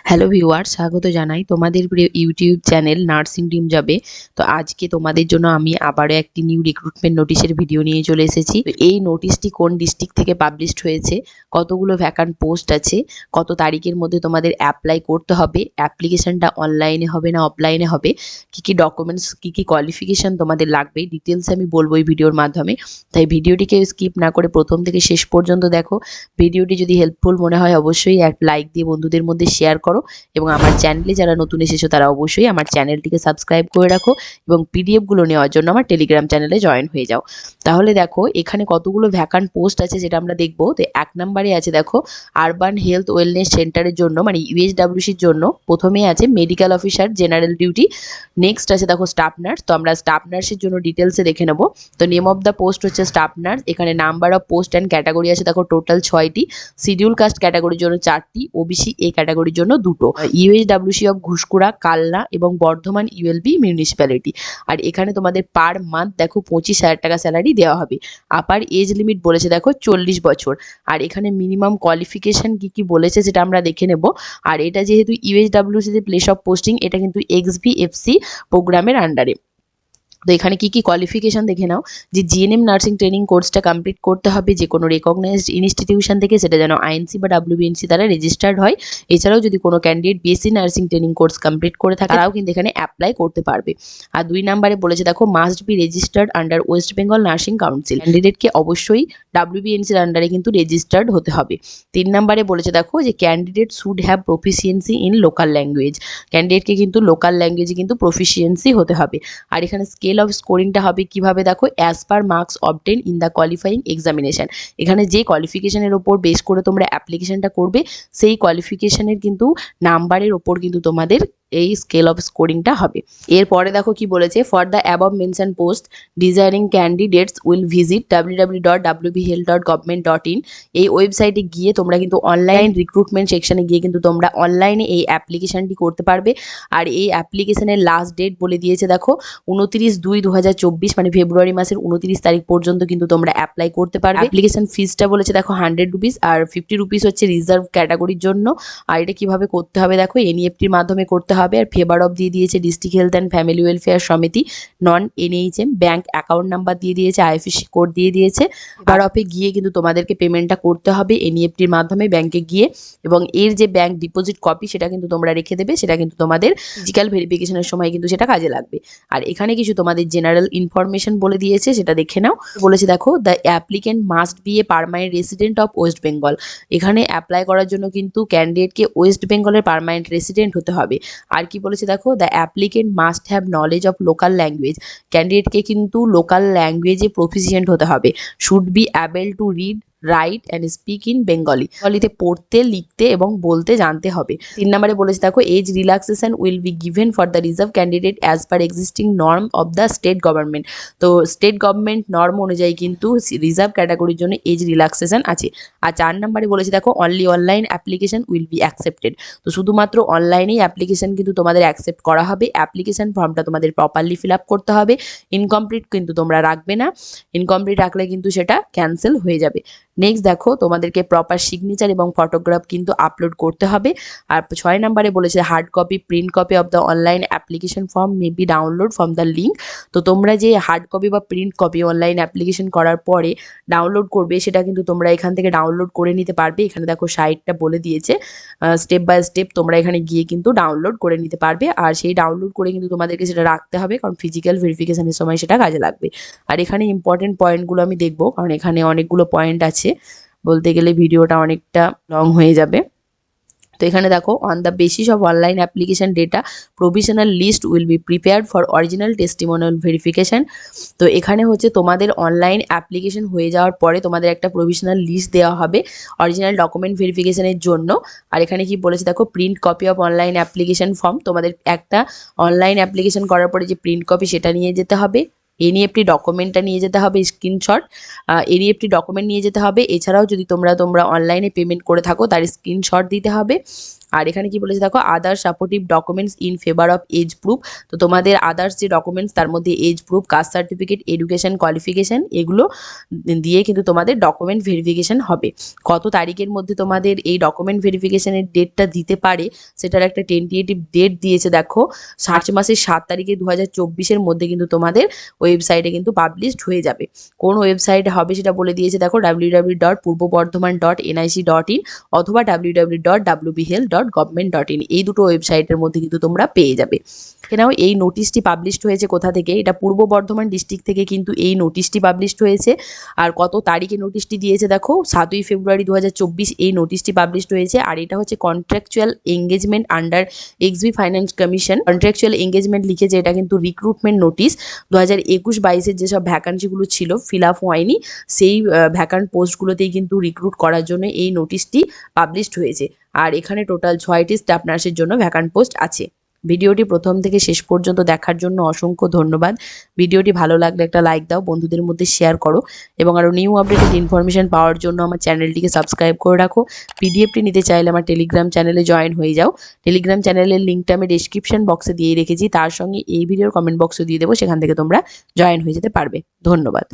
Hello viewer, স্বাগত জানাই তোমাদের প্রিয় ইউটিউব চ্যানেল নার্সিং ড্রিম জবে। তো আজকে তোমাদের জন্য আমি আবারও একটি নিউ রিক্রুটমেন্ট নোটিশের ভিডিও নিয়ে চলে এসেছি। তো এই নোটিশটি কোন ডিস্ট্রিক্ট থেকে পাবলিশড হয়েছে, কতগুলো ভ্যাকান্ট পোস্ট আছে, কত তারিখের মধ্যে তোমাদের অ্যাপ্লাই করতে হবে, অ্যাপ্লিকেশনটা অনলাইনে হবে না অফলাইনে হবে, কি কি ডকুমেন্টস, কি কি কোয়ালিফিকেশন তোমাদের লাগবে, ডিটেলস আমি বলবো এই ভিডিওর মাধ্যমে। তাই ভিডিওটিকে স্কিপ না করে প্রথম থেকে শেষ পর্যন্ত দেখো। ভিডিওটি যদি হেল্পফুল মনে হয় অবশ্যই এক লাইক দিয়ে বন্ধুদের মধ্যে শেয়ার করো এবং আমার চ্যানেলে যারা নতুন এসেছো তারা অবশ্যই আমার চ্যানেলটিকে সাবস্ক্রাইব করে রাখো এবং পিডিএফগুলো নেওয়ার জন্য আমার টেলিগ্রাম চ্যানেলে জয়েন হয়ে যাও। তাহলে দেখো এখানে কতগুলো ভ্যাকান্ট পোস্ট আছে যেটা আমরা দেখবো। তো 1 নম্বরে আছে দেখো আরবান হেলথ ওয়েলনেস সেন্টারের জন্য, মানে ইউএসডব্লিউসির জন্য প্রথমেই আছে medical officer general duty. Next আছে দেখো স্টাফ নার্স। তো আমরা স্টাফ নার্সের জন্য ডিটেলসে দেখে নেব। তো নেম অফ দ্য পোস্ট হচ্ছে স্টাফ নার্স। এখানে number of post and category আছে দেখো টোটাল 6টি, শিডিউল কাস্ট ক্যাটাগরির জন্য 4টি, ওবিসি এ ক্যাটাগরির জন্য 2টো। ইউএসডব্লিউসি অফ ঘুষকুড়া, কালনা এবং বর্ধমান ইউএলবি মিউনিসিপ্যালিটি। আর এখানে তোমাদের পার মান্থ দেখো 25,000 টাকা স্যালারি দেওয়া হবে। আপার এজ লিমিট বলেছে দেখো 40 বছর। আর এখানে মিনিমাম কোয়ালিফিকেশন কি কি বলেছে সেটা আমরা দেখে নেব। আর এটা যেহেতু ইউএসডব্লিউসি তে প্লেস অফ পোস্টিং, এটা কিন্তু এক্সভিএফসি প্রোগ্রামের আন্ডারে। তো এখানে কি কি কোয়ালিফিকেশন দেখে নাও। যে জিএনএম নার্সিং ট্রেনিং কোর্সটা কমপ্লিট করতে হবে যে কোনো রেকগনাইজড ইনস্টিটিউশন থেকে, সেটা যেন আইএনসি বা ডাব্লিউবিএনসি দ্বারা রেজিস্টার্ড হয়। এছাড়াও যদি কোনো candidate BSc nursing training course complete করে থাকে তারাও কিন্তু এখানে অ্যাপ্লাই করতে পারবে। আর 2 নম্বরে বলেছে দেখো must be registered under West Bengal nursing council. ক্যান্ডিডেটকে অবশ্যই ডাব্লিউবিএনসির আন্ডারে কিন্তু রেজিস্টার্ড হতে হবে। 3 নম্বরে বলেছে দেখো যে candidate should have proficiency in local language. ক্যান্ডিডেটকে কিন্তু লোকাল ল্যাঙ্গুয়েজে কিন্তু প্রফিসিয়েন্সি হতে হবে। আর এখানে স্কেল অফ স্কোরিংটা হবে কিভাবে দেখো, as per marks obtain in the qualifying examination. এখানে যে কোয়ালিফিকেশনের ওপর বেস করে তোমরা অ্যাপ্লিকেশনটা করবে সেই কোয়ালিফিকেশনের কিন্তু নাম্বারের ওপর কিন্তু তোমাদের এই স্কেল অফ স্কোরিংটা হবে। এরপরে দেখো কি বলেছে, for the above mention post desiring candidates will visit www.wbhealth.government.in। এই ওয়েবসাইটে গিয়ে তোমরা কিন্তু অনলাইন রিক্রুটমেন্ট সেকশনে গিয়ে কিন্তু তোমরা অনলাইনে এই অ্যাপ্লিকেশনটি করতে পারবে। আর এই অ্যাপ্লিকেশনের লাস্ট ডেট বলে দিয়েছে দেখো 29/2/2024, মানে ফেব্রুয়ারি মাসের 29 তারিখ পর্যন্ত কিন্তু তোমরা অ্যাপ্লাই করতে পারবে। অ্যাপ্লিকেশন ফিসটা বলেছে দেখো 100 রুপিস, আর 50 রুপিস হচ্ছে রিজার্ভ ক্যাটাগরির জন্য। আর এটা কিভাবে করতে হবে দেখো, এনইএফটির মাধ্যমে করতে হবে। আর ফেভার অফ দিয়ে দিয়েছে district health and family welfare সমিতি, নন এনএইচএম। ব্যাংক অ্যাকাউন্ট নাম্বার দিয়ে দিয়েছে, আইএফএসসি কোড দিয়ে দিয়েছে। ফেভার অফে গিয়ে কিন্তু তোমাদেরকে পেমেন্টটা করতে হবে এনইএফটির মাধ্যমে ব্যাংকে গিয়ে। এবং এর যে ব্যাংক ডিপোজিট কপি সেটা কিন্তু তোমরা রেখে দেবে, সেটা কিন্তু তোমাদের ফিজিক্যাল ভেরিফিকেশনের সময় কিন্তু সেটা কাজে লাগবে। আর এখানে কিছু তোমাদের জেনারেল ইনফরমেশন বলে দিয়েছে, সেটা দেখে নাও। বলেছে দেখো the applicant must be a permanent resident of West Bengal. এখানে অ্যাপ্লাই করার জন্য কিন্তু ক্যান্ডিডেটকে ওয়েস্ট বেঙ্গলের পার্মানেন্ট রেসিডেন্ট হতে হবে। আর কি বলেছে দেখো, the applicant must have knowledge of local language. ক্যান্ডিডেটকে কিন্তু লোকাল ল্যাঙ্গুয়েজে প্রফিসিয়েন্ট হতে হবে। Should be able to read, write and speak in Bengali. বেঙ্গলিতে পড়তে, লিখতে এবং বলতে জানতে হবে। 3 নম্বরে বলেছে দেখো as relaxation will be given for the reserve candidate as per existing norm of the state government. তো স্টেট গভর্নমেন্ট নর্ম অনুযায়ী কিন্তু রিজার্ভ ক্যাটাগরির জন্য এজ রিল্যাক্সেশন আছে। আর 4 নম্বরে বলেছে দেখো only online application will be accepted. তো শুধুমাত্র অনলাইনেই অ্যাপ্লিকেশন কিন্তু তোমাদের অ্যাকসেপ্ট করা হবে। অ্যাপ্লিকেশন ফর্মটা তোমাদের প্রপারলি ফিল আপ করতে হবে। ইনকমপ্লিট কিন্তু তোমরা রাখবে না, ইনকমপ্লিট রাখলে কিন্তু সেটা ক্যান্সেল হয়ে যাবে। নেক্সট দেখো তোমাদেরকে প্রপার সিগনেচার এবং ফটোগ্রাফ কিন্তু আপলোড করতে হবে। আর 6 নম্বরে বলেছে hard copy, print copy of the online application form may be download from the link. তো তোমরা যে হার্ড কপি বা প্রিন্ট কপি অনলাইন অ্যাপ্লিকেশন করার পরে ডাউনলোড করবে সেটা কিন্তু তোমরা এখান থেকে ডাউনলোড করে নিতে পারবে। এখানে দেখো সাইটটা বলে দিয়েছে, স্টেপ বাই স্টেপ তোমরা এখানে গিয়ে কিন্তু ডাউনলোড করে নিতে পারবে। আর সেই ডাউনলোড করে কিন্তু তোমাদেরকে সেটা রাখতে হবে, কারণ ফিজিক্যাল ভেরিফিকেশনের সময় সেটা কাজে লাগবে। আর এখানে ইম্পর্টেন্ট পয়েন্টগুলো আমি দেখবো, কারণ এখানে অনেকগুলো পয়েন্ট আছে, বলতে গেলে ভিডিওটা অনেকটা লং হয়ে যাবে। তো এখানে দেখো on the basis of online application data provisional list will be prepared for original testimonial verification. তো এখানে হচ্ছে তোমাদের অনলাইন অ্যাপ্লিকেশন হয়ে যাওয়ার পরে তোমাদের একটা প্রভিশনাল লিস্ট দেওয়া হবে অরিজিনাল ডকুমেন্ট ভেরিফিকেশনের জন্য। আর এখানে কি বলেছে দেখো print copy of online application form, তোমাদের একটা অনলাইন অ্যাপ্লিকেশন করার পরে যে প্রিন্ট কপি সেটা নিয়ে যেতে হবে। এনইএফটি ডকুমেন্টটা নিয়ে যেতে হবে, স্ক্রিনশট এনইএফটি ডকুমেন্ট নিয়ে যেতে হবে। এছাড়াও যদি তোমরা অনলাইনে পেমেন্ট করে থাকো তার স্ক্রিনশট দিতে হবে। আর এখানে কি বলেছে দেখো, other supportive documents in favour of age proof. তো তোমাদের আদার্স যে ডকুমেন্টস তার মধ্যে age proof, caste certificate, education qualification এগুলো দিয়ে কিন্তু তোমাদের ডকুমেন্ট ভেরিফিকেশন হবে। কত তারিখের মধ্যে তোমাদের এই ডকুমেন্ট ভেরিফিকেশনের ডেটটা দিতে পারে সেটার একটা টেন্টেটিভ ডেট দিয়েছে দেখো, মার্চ মাসের 7 তারিখে 2024-এর মধ্যে কিন্তু তোমাদের ওয়েবসাইটে কিন্তু পাবলিশড হয়ে যাবে। কোন ওয়েবসাইটে হবে সেটা বলে দিয়েছে দেখো, www.purbobardhaman.nic.in অথবা www.wbhealth.government.in, এই দুটো ওয়েবসাইটের মধ্যে কিন্তু তোমরা পেয়ে যাবে। এখানেও এই নোটিশটি পাবলিশড হয়েছে কোথা থেকে, এটা পূর্ব বর্ধমান ডিস্ট্রিক্ট থেকে কিন্তু এই নোটিশটি পাবলিশড হয়েছে। আর কত তারিখে নোটিশটি দিয়েছে দেখো, 7ই ফেব্রুয়ারি 2024 এই নোটিশটি পাবলিশড হয়েছে। আর এটা হচ্ছে contractual engagement under XB finance commission. Contractual engagement লিখেছে, এটা কিন্তু রিক্রুটমেন্ট নোটিশ। 2021-22-এর যেসব ভ্যাকান্সিগুলো ছিল ফিল আপ হয়নি, সেই ভ্যাকান্ট পোস্টগুলোতেই কিন্তু রিক্রুট করার জন্য এই নোটিশটি পাবলিশড হয়েছে। আর এখানে টোটাল 6টি স্টাফ নার্সের জন্য ভ্যাকান্ট পোস্ট আছে। ভিডিওটি প্রথম থেকে শেষ পর্যন্ত দেখার জন্য অসংখ্য ধন্যবাদ। ভিডিওটি ভালো লাগলে একটা লাইক দাও, বন্ধুদের মধ্যে শেয়ার করো এবং আরও নিউ আপডেটেড ইনফরমেশন পাওয়ার জন্য আমার চ্যানেলটিকে সাবস্ক্রাইব করে রাখো। পিডিএফটি নিতে চাইলে আমার টেলিগ্রাম চ্যানেলে জয়েন হয়ে যাও। টেলিগ্রাম চ্যানেলের লিঙ্কটা আমি ডেসক্রিপশন বক্সে দিয়ে রেখেছি, তার সঙ্গে এই ভিডিওর কমেন্ট বক্সে দিয়ে দেবো, সেখান থেকে তোমরা জয়েন হয়ে যেতে পারবে। ধন্যবাদ।